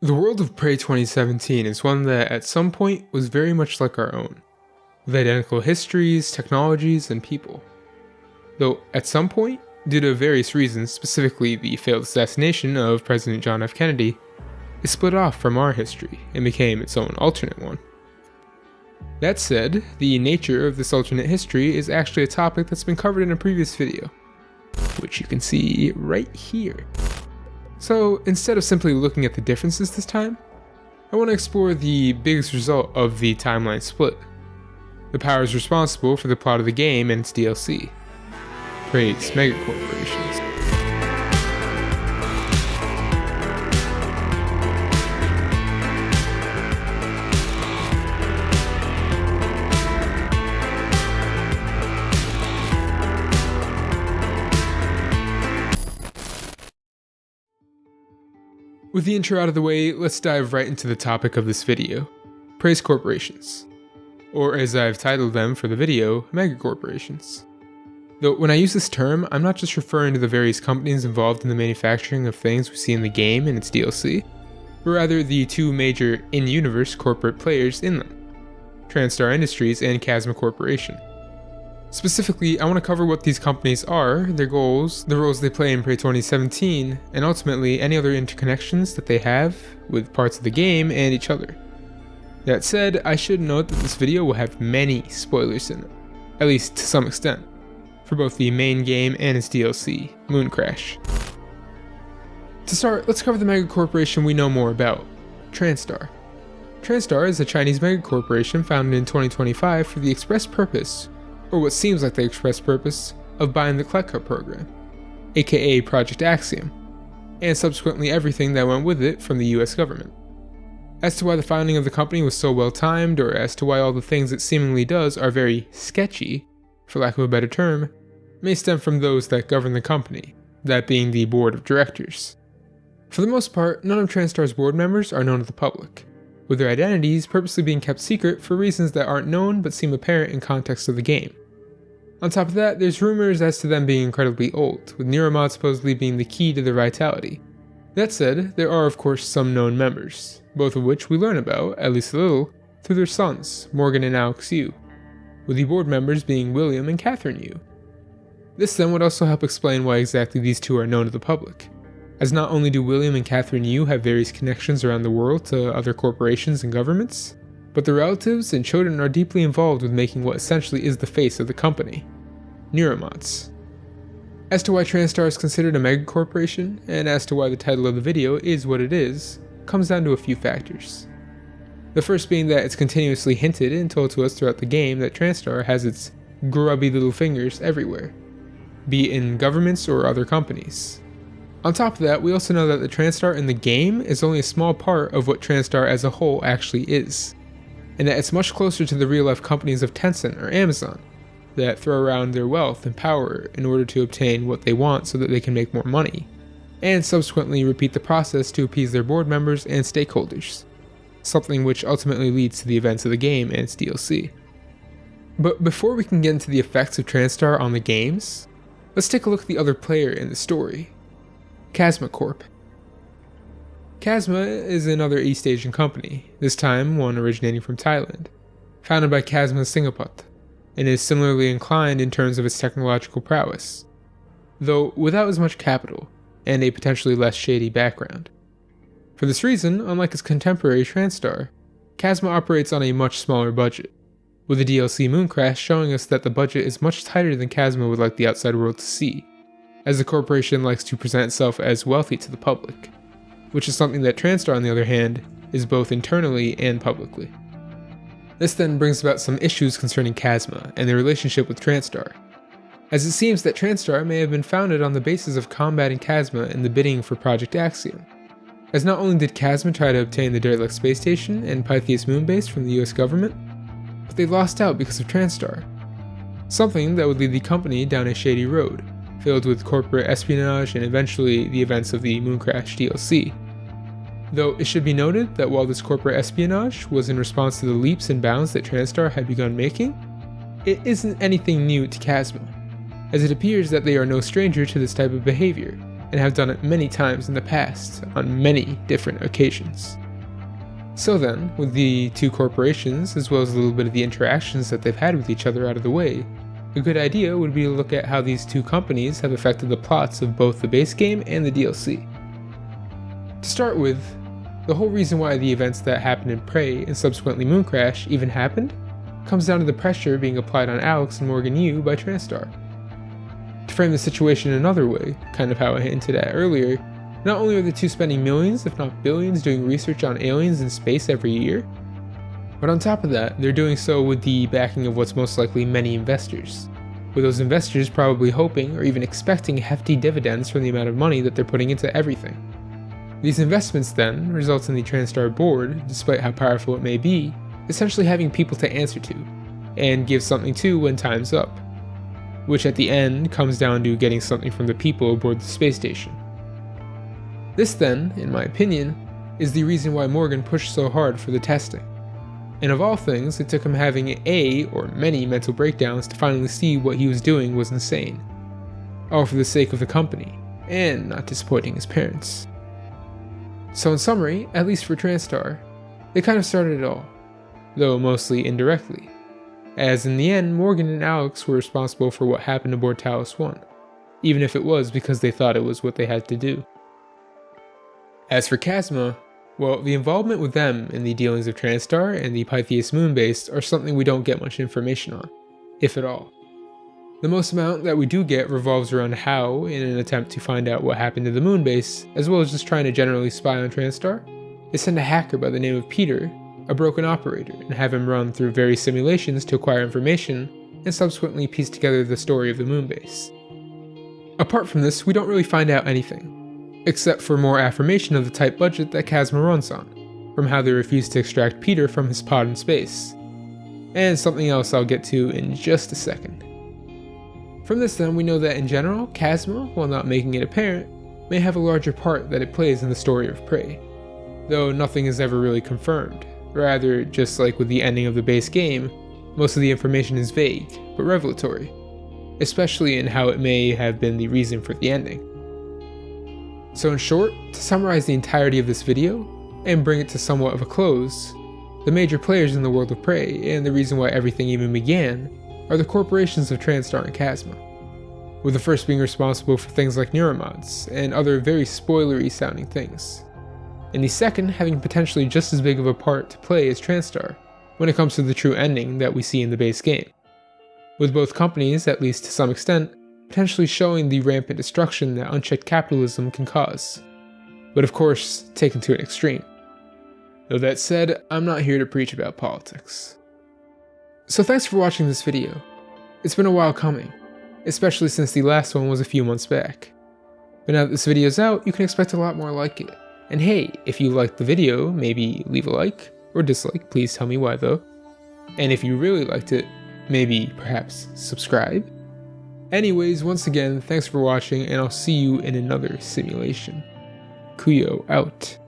The world of Prey 2017 is one that at some point was very much like our own, with identical histories, technologies, and people. Though at some point, due to various reasons, specifically the failed assassination of President John F. Kennedy, it split off from our history and became its own alternate one. That said, the nature of this alternate history is actually a topic that's been covered in a previous video, which you can see right here. So instead of simply looking at the differences this time, I want to explore the biggest result of the timeline split, the powers responsible for the plot of the game and its DLC, Prey's megacorporations. With the intro out of the way, let's dive right into the topic of this video, Prey's corporations, or as I've titled them for the video, megacorporations. Though when I use this term, I'm not just referring to the various companies involved in the manufacturing of things we see in the game and its DLC, but rather the two major in-universe corporate players in them, Transtar Industries and KASMA Corporation. Specifically, I want to cover what these companies are, their goals, the roles they play in Prey 2017, and ultimately any other interconnections that they have with parts of the game and each other. That said, I should note that this video will have many spoilers in it, at least to some extent, for both the main game and its DLC, Mooncrash. To start, let's cover the megacorporation we know more about, Transtar. Transtar is a Chinese megacorporation founded in 2025 for the express purpose, or what seems like the express purpose, of buying the Kletka program, aka Project Axiom, and subsequently everything that went with it from the US government. As to why the founding of the company was so well timed, or as to why all the things it seemingly does are very sketchy, for lack of a better term, may stem from those that govern the company, that being the board of directors. For the most part, none of Transtar's board members are known to the public, with their identities purposely being kept secret for reasons that aren't known but seem apparent in context of the game. On top of that, there's rumors as to them being incredibly old, with Neuromods supposedly being the key to their vitality. That said, there are of course some known members, both of which we learn about, at least a little, through their sons, Morgan and Alex Yu, with the board members being William and Catherine Yu. This then would also help explain why exactly these two are known to the public, as not only do William and Catherine Yu have various connections around the world to other corporations and governments, but their relatives and children are deeply involved with making what essentially is the face of the company, Neuromods. As to why Transtar is considered a megacorporation, and as to why the title of the video is what it is, comes down to a few factors. The first being that it's continuously hinted and told to us throughout the game that Transtar has its grubby little fingers everywhere, be it in governments or other companies. On top of that, we also know that the Transtar in the game is only a small part of what Transtar as a whole actually is, and that it's much closer to the real-life companies of Tencent or Amazon, that throw around their wealth and power in order to obtain what they want so that they can make more money, and subsequently repeat the process to appease their board members and stakeholders, something which ultimately leads to the events of the game and its DLC. But before we can get into the effects of Transtar on the games, let's take a look at the other player in the story, Chasmacorp. KASMA is another East Asian company, this time one originating from Thailand, founded by KASMA Singapore, and is similarly inclined in terms of its technological prowess, though without as much capital and a potentially less shady background. For this reason, unlike its contemporary Transtar, KASMA operates on a much smaller budget, with the DLC Mooncrash showing us that the budget is much tighter than KASMA would like the outside world to see, as the corporation likes to present itself as wealthy to the public, which is something that Transtar on the other hand is both internally and publicly. This then brings about some issues concerning KASMA and their relationship with Transtar, as it seems that Transtar may have been founded on the basis of combating KASMA in the bidding for Project Axiom, as not only did KASMA try to obtain the derelict space station and Pythias moonbase from the US government, but they lost out because of Transtar, something that would lead the company down a shady road, filled with corporate espionage and eventually the events of the Mooncrash DLC. Though it should be noted that while this corporate espionage was in response to the leaps and bounds that Transtar had begun making, it isn't anything new to KASMA, as it appears that they are no stranger to this type of behavior, and have done it many times in the past on many different occasions. So then, with the two corporations, as well as a little bit of the interactions that they've had with each other out of the way, a good idea would be to look at how these two companies have affected the plots of both the base game and the DLC. To start with, the whole reason why the events that happened in Prey and subsequently Mooncrash even happened comes down to the pressure being applied on Alex and Morgan Yu by Transtar. To frame the situation another way, kind of how I hinted at earlier, not only are the two spending millions, if not billions, doing research on aliens in space every year, but on top of that, they're doing so with the backing of what's most likely many investors, with those investors probably hoping or even expecting hefty dividends from the amount of money that they're putting into everything. These investments then result in the Transtar board, despite how powerful it may be, essentially having people to answer to, and give something to when time's up, which at the end comes down to getting something from the people aboard the space station. This then, in my opinion, is the reason why Morgan pushed so hard for the testing. And of all things, it took him having or many mental breakdowns to finally see what he was doing was insane. All for the sake of the company, and not disappointing his parents. So in summary, at least for Transtar, they kind of started it all, though mostly indirectly, as in the end Morgan and Alex were responsible for what happened aboard Talos 1, even if it was because they thought it was what they had to do. As for KASMA, well, the involvement with them in the dealings of Transtar and the Pythias moonbase are something we don't get much information on, if at all. The most amount that we do get revolves around how, in an attempt to find out what happened to the moonbase, as well as just trying to generally spy on Transtar, they send a hacker by the name of Peter, a broken operator, and have him run through various simulations to acquire information, and subsequently piece together the story of the moonbase. Apart from this, we don't really find out anything, except for more affirmation of the tight budget that KASMA runs on, from how they refuse to extract Peter from his pod in space, and something else I'll get to in just a second. From this then, we know that in general, KASMA, while not making it apparent, may have a larger part that it plays in the story of Prey, though nothing is ever really confirmed. Rather, just like with the ending of the base game, most of the information is vague, but revelatory, especially in how it may have been the reason for the ending. So in short, to summarize the entirety of this video, and bring it to somewhat of a close, the major players in the world of Prey, and the reason why everything even began, are the corporations of Transtar and KASMA, with the first being responsible for things like Neuromods, and other very spoilery sounding things, and the second having potentially just as big of a part to play as Transtar, when it comes to the true ending that we see in the base game, with both companies, at least to some extent, potentially showing the rampant destruction that unchecked capitalism can cause, but of course taken to an extreme. Though that said, I'm not here to preach about politics. So thanks for watching this video. It's been a while coming, especially since the last one was a few months back. But now that this video's out, you can expect a lot more like it. And hey, if you liked the video, maybe leave a like, or dislike, please tell me why though. And if you really liked it, maybe perhaps subscribe. Anyways, once again, thanks for watching, and I'll see you in another simulation. Kuyo out.